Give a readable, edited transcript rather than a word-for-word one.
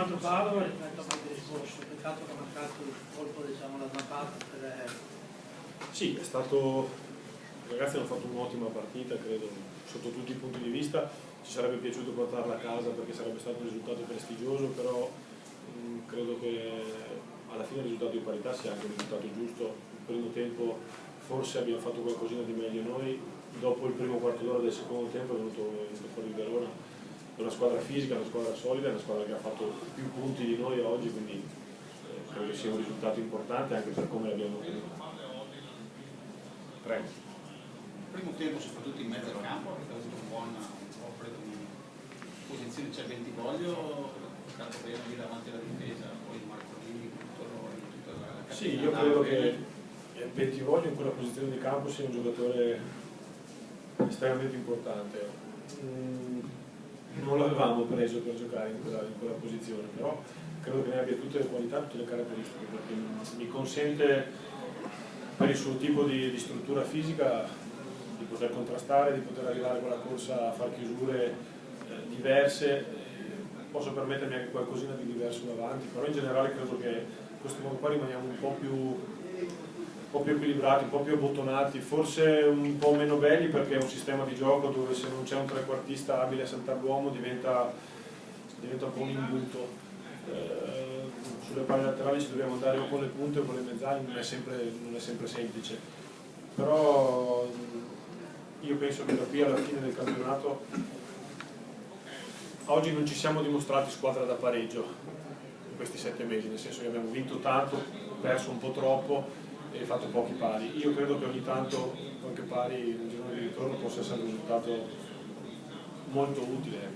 molto bravo rispetto a qualche discorso, peccato che ha mancato il colpo, diciamo, la zampata per... Sì, è stato, i ragazzi hanno fatto un'ottima partita, credo, sotto tutti i punti di vista. Ci sarebbe piaciuto portarla a casa perché sarebbe stato un risultato prestigioso, però credo che alla fine il risultato di parità sia anche un risultato giusto. Il primo tempo forse abbiamo fatto qualcosina di meglio noi, dopo il primo quarto d'ora del secondo tempo è venuto fuori il Verona. È una squadra fisica, una squadra solida, è una squadra che ha fatto più punti di noi oggi, quindi credo che sia un risultato importante anche per come l'abbiamo ottenuto. Prego. Il primo tempo, soprattutto in mezzo al campo, avete avuto un buon posizione, c'è Bentivoglio, tanto bene lì davanti alla difesa, poi Marcolini, tutta la Sì, io credo che Bentivoglio in quella posizione di campo sia un giocatore estremamente importante. Non l'avevamo preso per giocare in quella posizione, però credo che ne abbia tutte le qualità, tutte le caratteristiche, perché mi consente, per il suo tipo di struttura fisica, di poter contrastare, di poter arrivare con la corsa a far chiusure diverse. Posso permettermi anche qualcosina di diverso davanti, però in generale credo che in questo modo qua rimaniamo un po' più equilibrati, un po' più abbottonati, forse un po' meno belli perché è un sistema di gioco dove se non c'è un trequartista abile a saltare l'uomo diventa un po' un imbuto. Sulle palle laterali ci dobbiamo andare o con le punte o con le mezzali, non è sempre semplice, però io penso che da qui alla fine del campionato oggi non ci siamo dimostrati squadra da pareggio in questi 7 mesi, nel senso che abbiamo vinto tanto, perso un po' troppo e fatto pochi pari. Io credo che ogni tanto qualche pari nel giorno di ritorno possa essere un risultato molto utile.